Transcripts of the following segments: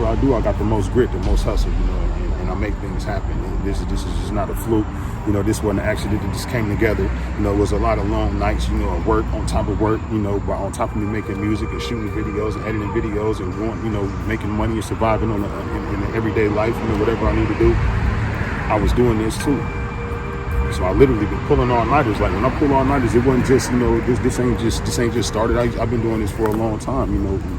whatever I do, I got the most grit, the most hustle, and I make things happen. And this is just not a fluke. This wasn't an accident. It just came together. It was a lot of long nights, of work on top of work, but on top of me making music and shooting videos and editing videos and going, making money and surviving in the everyday life, whatever I need to do. I was doing this too. So I literally been pulling all-nighters. Like when I pull all-nighters, it wasn't just, this ain't just started. I've been doing this for a long time,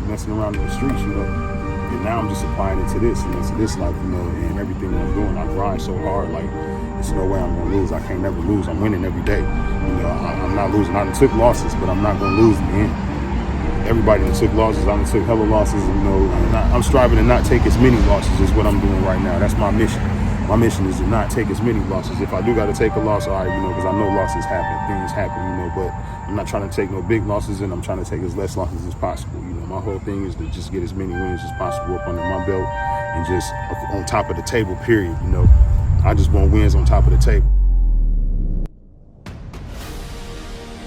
messing around in the streets, and now I'm just applying it to this and to this life, and everything I'm doing. I grind so hard, like there's no way I'm gonna lose. I can't never lose. I'm winning every day. I'm not losing. I done took losses, but I'm not gonna lose in the end. Everybody that took losses, I done took hella losses. I'm striving to not take as many losses as what I'm doing right now. That's my mission. My mission is to not take as many losses. If I do got to take a loss, all right, because I know losses happen, things happen, but I'm not trying to take no big losses, and I'm trying to take as less losses as possible. My whole thing is to just get as many wins as possible up under my belt and just on top of the table, period. I just want wins on top of the table.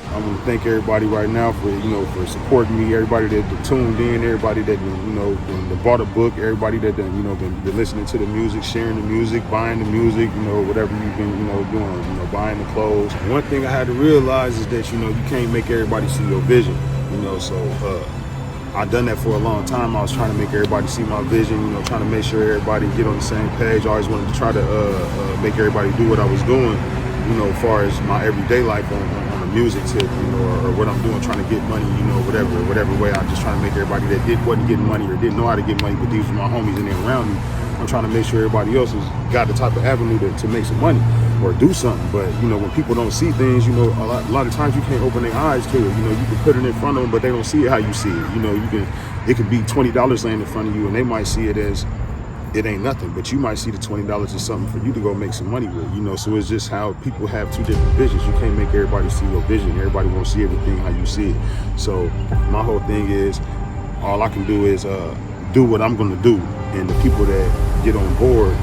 I want to thank everybody right now for supporting me, everybody that tuned in, everybody that that bought a book, everybody that been listening to the music, sharing the music, buying the music, whatever you've been doing, buying the clothes. One thing I had to realize is that you can't make everybody see your vision, so I've done that for a long time. I was trying to make everybody see my vision, trying to make sure everybody get on the same page. I always wanted to try to make everybody do what I was doing, as far as my everyday life on music tip, or what I'm doing, trying to get money, whatever way. I'm just trying to make everybody that wasn't getting money or didn't know how to get money, but these were my homies and they're around me. I'm trying to make sure everybody else has got the type of avenue to make some money or do something. But when people don't see things, a lot of times you can't open their eyes to it. You can put it in front of them, but they don't see it how you see it. It could be $20 laying in front of you, and they might see it as it ain't nothing, but you might see the $20 as something for you to go make some money with, so it's just how people have two different visions. You can't make everybody see your vision. Everybody won't see everything how you see it. So my whole thing is, all I can do is do what I'm gonna do, and the people that get on board,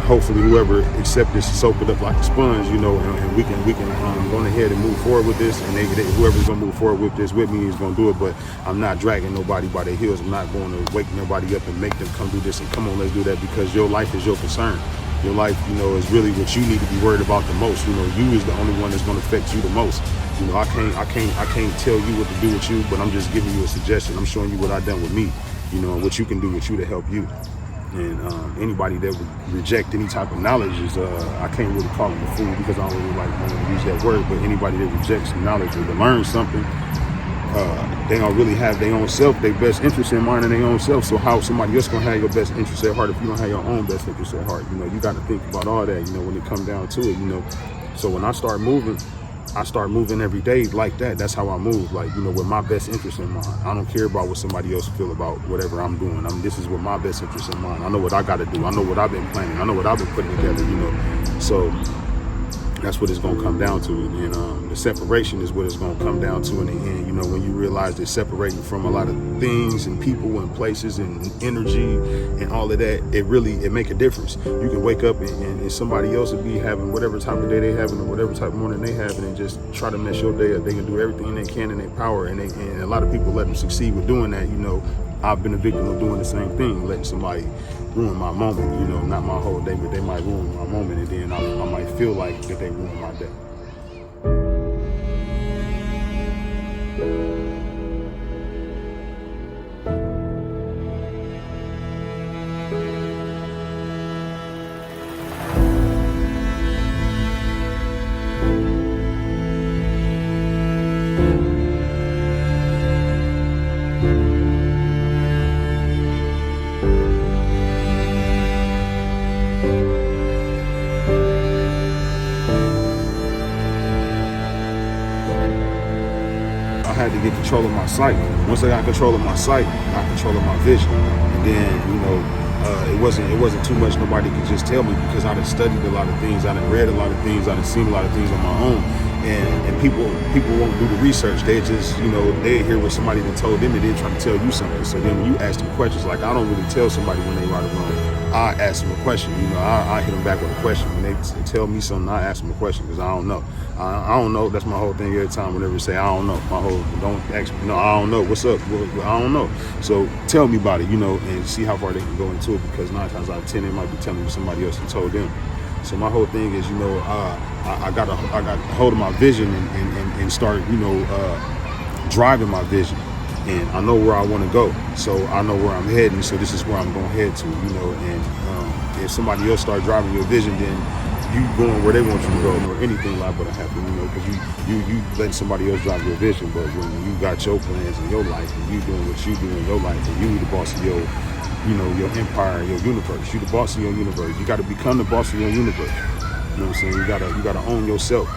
hopefully whoever accept this, soak it up like a sponge, and we can go ahead and move forward with this, and whoever's gonna move forward with this with me is gonna do it. But I'm not dragging nobody by their heels. I'm not going to wake nobody up and make them come do this and come on, let's do that, because your life is your concern. Your life, is really what you need to be worried about the most. You is the only one that's gonna affect you the most. I can't tell you what to do with you, but I'm just giving you a suggestion. I'm showing you what I've done with me, and what you can do with you to help you. And anybody that would reject any type of knowledge is, I can't really call them a fool, because I don't really want to use that word, but anybody that rejects knowledge or to learn something, they don't really have their own self, their best interest in mind, and their own self. So how somebody else gonna have your best interest at heart if you don't have your own best interest at heart? You got to think about all that, when it comes down to it, So when I start moving every day like that. That's how I move, with my best interest in mind. I don't care about what somebody else feel about whatever I'm doing. This is with my best interest in mind. I know what I got to do. I know what I've been planning. I know what I've been putting together, So that's what it's going to come down to. And the separation is what it's going to come down to in the end. When you realize they're separating from a lot of things and people and places and energy and all of that, it make a difference. You can wake up and somebody else will be having whatever type of day they having or whatever type of morning they having, and just try to mess your day up. They can do everything they can in their power, and a lot of people let them succeed with doing that. I've been a victim of doing the same thing, letting somebody ruin my moment, not my whole day, but they might ruin my moment, and then I might feel like that they ruined my day. I had to get control of my sight. Once I got control of my sight, I got control of my vision. And then, it wasn't too much nobody could just tell me, because I done studied a lot of things, I done read a lot of things, I done seen a lot of things on my own. And people won't do the research. They just, they hear what somebody that told them, and they try to tell you something. So then when you ask them questions, like, I don't really tell somebody when they right or wrong. I ask them a question. I hit them back with a question. When they tell me something, I ask them a question because I don't know. I don't know. That's my whole thing every time. Whenever you say I don't know, my whole don't ask me. No, I don't know. What's up? Well, I don't know. So tell me about it, and see how far they can go into it, because 9 times out of 10 they might be telling me somebody else and told them. So my whole thing is, I got hold of my vision and start, driving my vision. And I know where I want to go, so I know where I'm heading. So this is where I'm going to head to, And if somebody else start driving your vision, then you going where they want you to go, or anything liable to happen, because you letting somebody else drive your vision. But when you got your plans in your life, and you doing what you do in your life, and you the boss of your, your empire, your universe. You the boss of your universe. You got to become the boss of your universe. You know what I'm saying? You gotta own yourself.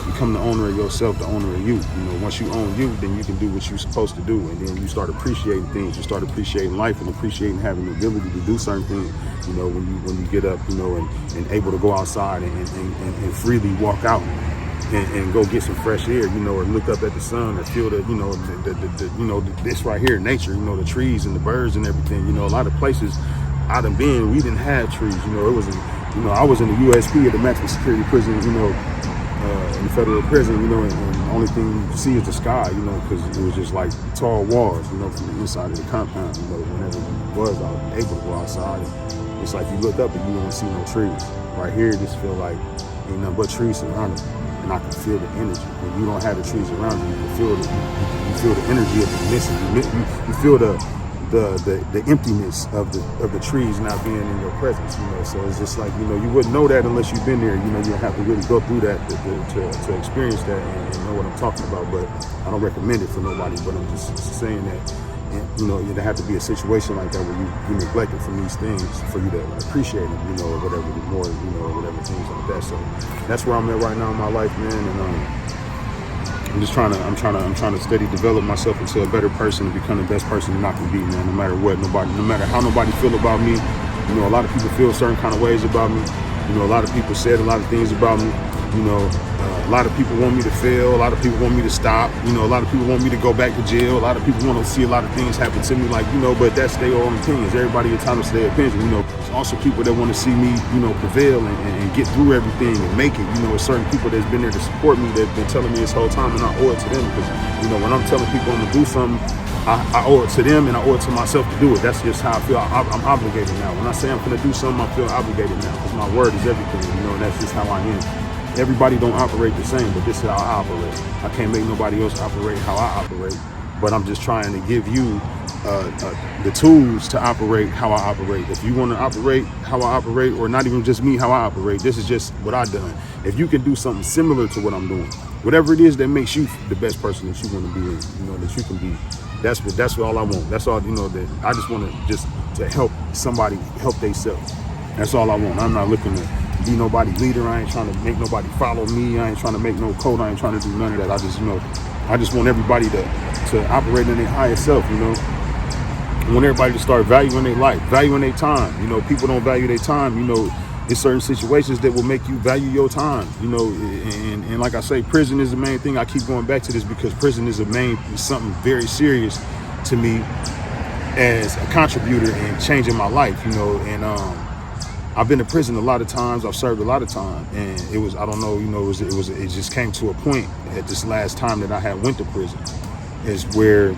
Become the owner of yourself, the owner of you. Once you own you, then you can do what you're supposed to do, and then you start appreciating things. You start appreciating life and appreciating having the ability to do certain things. When you get up, and able to go outside and freely walk out and go get some fresh air, or look up at the sun, or feel this right here, nature, the trees and the birds and everything. A lot of places I done been, we didn't have trees. It wasn't. I was in the USP at the maximum security prison. In the federal prison, and the only thing you see is the sky, because it was just like tall walls, from the inside of the compound. Whenever it was, I was able to go outside. And it's like you look up and you don't see no trees. Right here, it just feel like ain't nothing but trees surrounding me, and I can feel the energy. When you don't have the trees around you, you feel the energy of the missing. You feel the emptiness of the trees not being in your presence, So it's just like, you wouldn't know that unless you've been there. You have to really go through that to experience that and know what I'm talking about. But I don't recommend it for nobody. But I'm just saying that, there have to be a situation like that where you neglected from these things for you to appreciate them, or whatever, more, or whatever, things like that. So that's where I'm at right now in my life, man. And I'm trying to steady develop myself into a better person, to become the best person that I can be, man. No matter what, no matter how nobody feel about me. A lot of people feel certain kind of ways about me. A lot of people said a lot of things about me. A lot of people want me to fail. A lot of people want me to stop. A lot of people want me to go back to jail. A lot of people want to see a lot of things happen to me, but that's their own opinions. Everybody entitled to their opinion. There's also people that want to see me, prevail and get through everything and make it. Certain people that's been there to support me, that's been telling me this whole time, and I owe it to them, because, when I'm telling people I'm gonna do something, I owe it to them and I owe it to myself to do it. That's just how I feel. I'm obligated now. When I say I'm gonna do something, I feel obligated now, because my word is everything, and that's just how I am. Everybody don't operate the same, but this is how I operate. I can't make nobody else operate how I operate, but I'm just trying to give you the tools to operate how I operate. If you want to operate how I operate, or not even just me, how I operate, this is just what I've done. If you can do something similar to what I'm doing, whatever it is that makes you the best person that you want to be in, that you can be, that's what all I want. That's all, that I just want to help somebody help themselves. That's all I want. I'm not looking to be nobody's leader. I ain't trying to make nobody follow me. I ain't trying to make no code. I ain't trying to do none of that. I just want everybody to operate in their highest self, I want everybody to start valuing their life, valuing their time. People don't value their time. There's certain situations that will make you value your time, and like I say, prison is the main thing. I keep going back to this because prison is something very serious to me as a contributor in changing my life, and I've been to prison a lot of times. I've served a lot of time, and it was, I don't know, it just came to a point at this last time that I had went to prison is where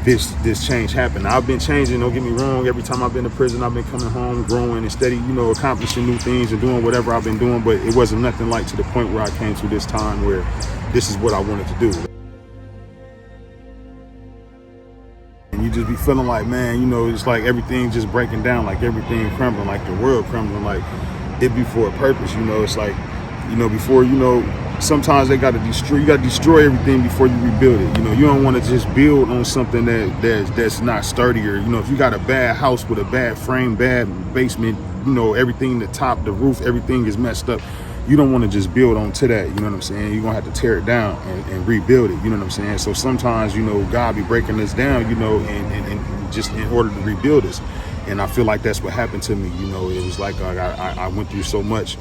this change happened. I've been changing, don't get me wrong. Every time I've been to prison, I've been coming home, growing and steady, accomplishing new things and doing whatever I've been doing, but it wasn't nothing like to the point where I came to this time where this is what I wanted to do. And you just be feeling like, man, it's like everything just breaking down, like everything crumbling, like the world crumbling, like it be for a purpose, it's like, before, sometimes you got to destroy everything before you rebuild it. You don't want to just build on something that's not sturdier. If you got a bad house with a bad frame, bad basement, everything, the top, the roof, everything is messed up. You don't want to just build onto that, you know what I'm saying? You're going to have to tear it down and rebuild it, you know what I'm saying? So sometimes, God be breaking us down, and just in order to rebuild us. And I feel like that's what happened to me, it was like I went through so much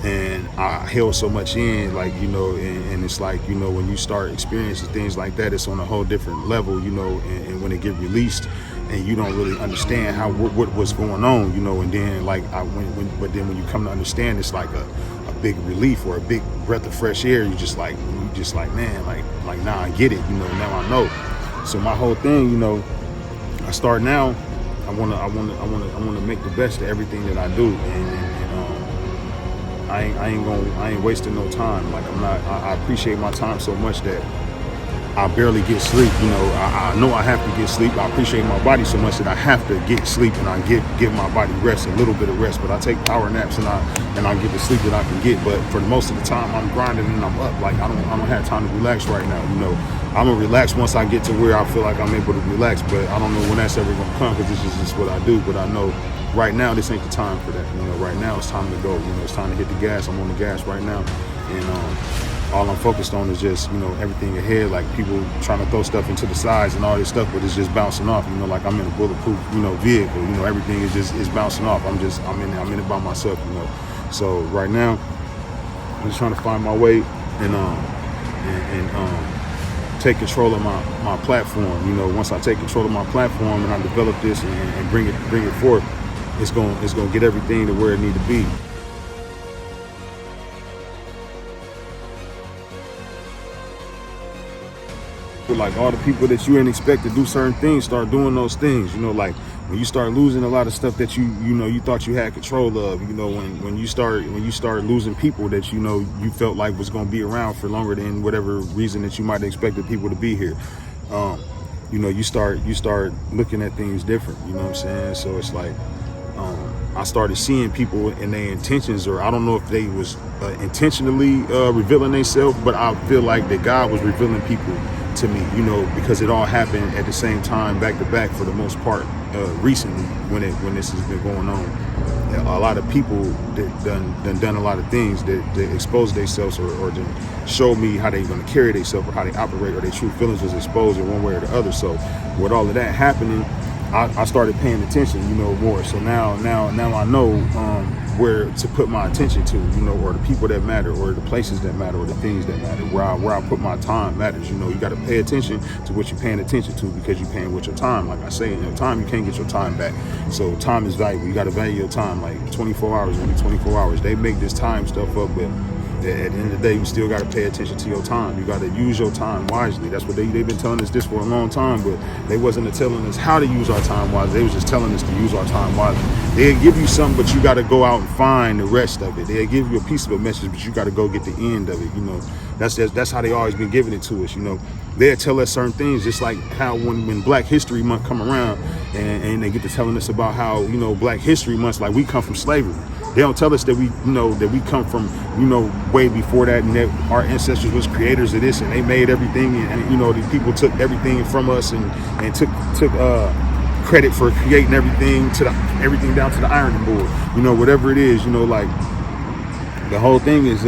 and I held so much in, like, you know, and it's like, you know, when you start experiencing things like that, it's on a whole different level, you know, and when it get released and you don't really understand how what was going on, you know, and then like but then when you come to understand, it's like a big relief or a big breath of fresh air. You just like man, like now I get it, you know, now I know. So my whole thing, you know, I start now. I wanna make the best of everything that I do, and I ain't wasting no time. Like I appreciate my time so much that I barely get sleep. You know, I know I have to get sleep. I appreciate my body so much that I have to get sleep, and I give my body rest, a little bit of rest. But I take power naps, and I get the sleep that I can get. But for the most of the time, I'm grinding and I'm up. Like I don't have time to relax right now. You know, I'm gonna relax once I get to where I feel like I'm able to relax. But I don't know when that's ever gonna come, because this is just what I do. But I know right now this ain't the time for that. You know, right now it's time to go. You know, it's time to hit the gas. I'm on the gas right now, and all I'm focused on is just, you know, everything ahead. Like people trying to throw stuff into the sides and all this stuff, but it's just bouncing off. You know, like I'm in a bulletproof, you know, vehicle. You know, everything is bouncing off. I'm in it by myself. You know, so right now I'm just trying to find my way and take control of my platform. You know, once I take control of my platform and I develop this and bring it forth, it's gonna get everything to where it need to be. Like all the people that you didn't expect to do certain things start doing those things. You know, like when you start losing a lot of stuff that you know you thought you had control of. You know, when you start losing people that you know you felt like was going to be around for longer than whatever reason that you might have expected people to be here. You know, you start looking at things different. You know what I'm saying? So it's like I started seeing people and their intentions, or I don't know if they was intentionally revealing themselves, but I feel like that God was revealing people to me, you know, because it all happened at the same time, back to back, for the most part, recently when this has been going on. A lot of people that done a lot of things that expose themselves or to show me how they're going to carry themselves or how they operate, or their true feelings was exposed in one way or the other. So with all of that happening, I started paying attention, you know, more. So now I know where to put my attention to, you know, or the people that matter, or the places that matter, or the things that matter. Where I put my time matters. You know, you got to pay attention to what you're paying attention to, because you're paying with your time. Like I say, in your time, you can't get your time back. So time is valuable. You got to value your time. Like 24 hours, only 24 hours. They make this time stuff up, but at the end of the day, you still got to pay attention to your time. You got to use your time wisely. That's what they've been telling us this for a long time, but they wasn't telling us how to use our time wisely. They was just telling us to use our time wisely. They'll give you something, but you got to go out and find the rest of it. They'll give you a piece of a message, but you got to go get the end of it. You know, that's how they always been giving it to us. You know, they'll tell us certain things, just like how when Black History Month come around and they get to telling us about how, you know, Black History Month, like we come from slavery. They don't tell us that we come from, you know, way before that, and that our ancestors was creators of this, and they made everything, and you know, these people took everything from us and took credit for creating everything everything down to the ironing board. You know, whatever it is, you know, like the whole thing is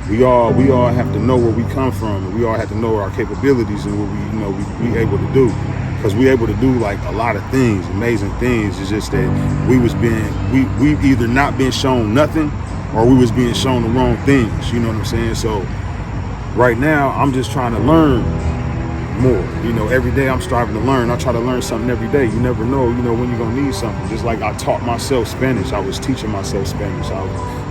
we all have to know where we come from, and we all have to know our capabilities and what we able to do. Because we able to do like a lot of things, amazing things. It's just that we've either not been shown nothing, or we was being shown the wrong things. You know what I'm saying? So right now, I'm just trying to learn more. You know, every day I'm striving to learn. I try to learn something every day. You never know, you know, when you're gonna need something. Just like I taught myself Spanish. I was teaching myself Spanish.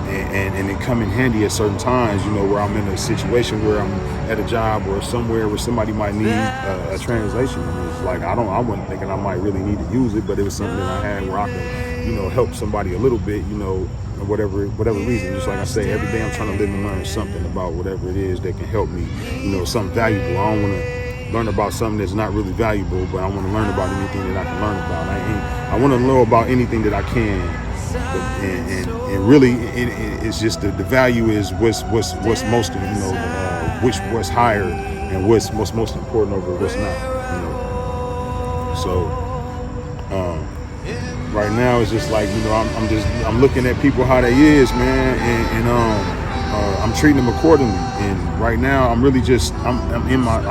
And it come in handy at certain times, you know, where I'm in a situation where I'm at a job or somewhere where somebody might need a translation. And it's like I wasn't thinking I might really need to use it, but it was something that I had where I could, you know, help somebody a little bit, you know, whatever reason. Just like I say, every day I'm trying to live and learn something about whatever it is that can help me, you know, something valuable. I don't want to learn about something that's not really valuable, but I want to learn about anything that I can learn about. I want to know about anything that I can. And really, it's just the value is what's most, you know, what's higher and what's most important over what's not, you know. So right now it's just like, you know, I'm looking at people how they is, man, and I'm treating them accordingly. And right now I'm really just I'm in my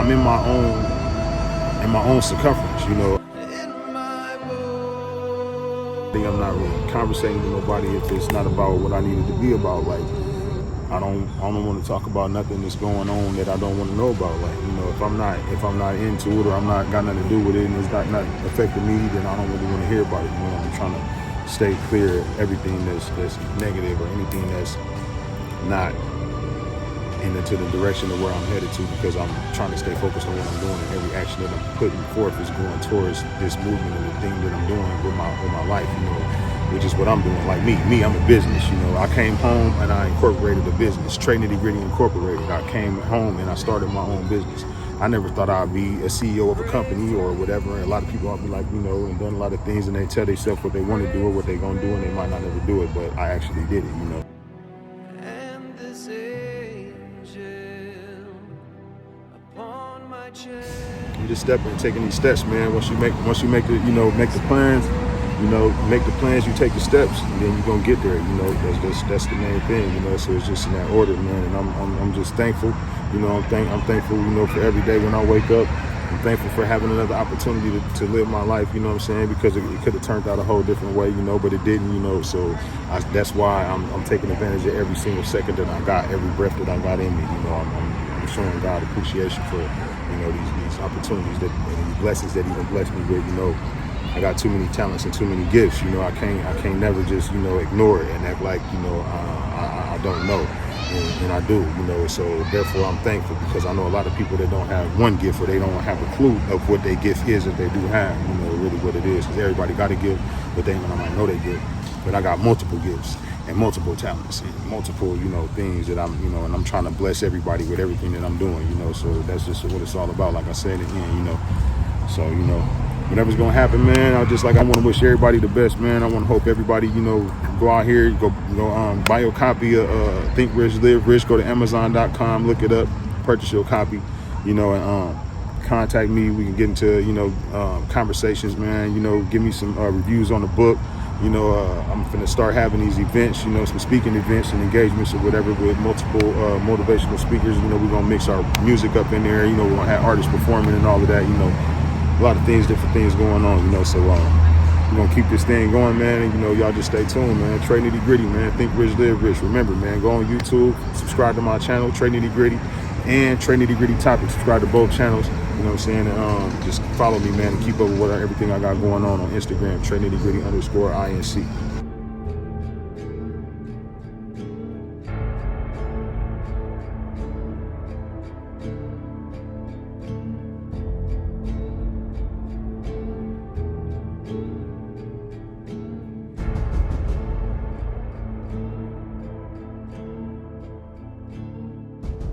own circumference, you know. I'm not really conversating with nobody if it's not about what I need it to be about. Like, I don't want to talk about nothing that's going on that I don't want to know about. Like, you know, if I'm not into it, or I'm not got nothing to do with it, and it's not affecting me, then I don't really want to hear about it. You know, I'm trying to stay clear of everything that's negative, or anything that's not into the direction of where I'm headed to, because I'm trying to stay focused on what I'm doing, and every action that I'm putting forth is going towards this movement and the thing that I'm doing with my life, you know, which is what I'm doing. Like me, I'm a business, you know. I came home and I incorporated a business, Nitty Gritty Incorporated. I came home and I started my own business. I never thought I'd be a CEO of a company or whatever. And a lot of people will be like, you know, and done a lot of things, and they tell themselves what they want to do or what they're gonna do, and they might not ever do it, but I actually did it, you know. You just stepping and taking these steps, man. Once you make the, you know, make the plans, you take the steps, and then you're gonna get there. You know, that's the main thing, you know. So it's just in that order, man. And I'm just thankful, you know. I'm thankful, you know, for every day when I wake up. I'm thankful for having another opportunity to live my life, you know what I'm saying? Because it could have turned out a whole different way, you know, but it didn't, you know. So that's why I'm taking advantage of every single second that I got, every breath that I got in me. You know, I'm showing God appreciation for, you know, these opportunities and these blessings that He done blessed me with. You know, I got too many talents and too many gifts. You know, I can't never just, you know, ignore it and act like, you know, I don't know. And I do, you know, so therefore I'm thankful, because I know a lot of people that don't have one gift, or they don't have a clue of what their gift is, if they do have, you know, really what it is. Because everybody got a gift, but they might know they gift. But I got multiple gifts and multiple talents and multiple, you know, things that I'm, you know, and I'm trying to bless everybody with everything that I'm doing, you know. So that's just what it's all about. Like I said again, you know. So, you know, whatever's gonna happen, man, I want to wish everybody the best, man. I want to hope everybody, you know, go out here, go buy your copy of Think Rich, Live Rich. Go to Amazon.com, look it up, purchase your copy, you know, and contact me. We can get into, you know, conversations, man. You know, give me some reviews on the book. You know, I'm finna start having these events, you know, some speaking events and engagements or whatever with multiple motivational speakers. You know, we're gonna mix our music up in there. You know, we're gonna have artists performing and all of that. You know, a lot of things, different things going on. You know, so we're gonna keep this thing going, man. And you know, y'all just stay tuned, man. Trey Nitty Gritty, man. Think Rich, Live Rich. Remember, man, go on YouTube, subscribe to my channel, Trey Nitty Gritty, and Trey Nitty Gritty Topics. Subscribe to both channels. You know what I'm saying? And just follow me, man, and keep up with everything I got going on Instagram, Trey Nitty Gritty _INC.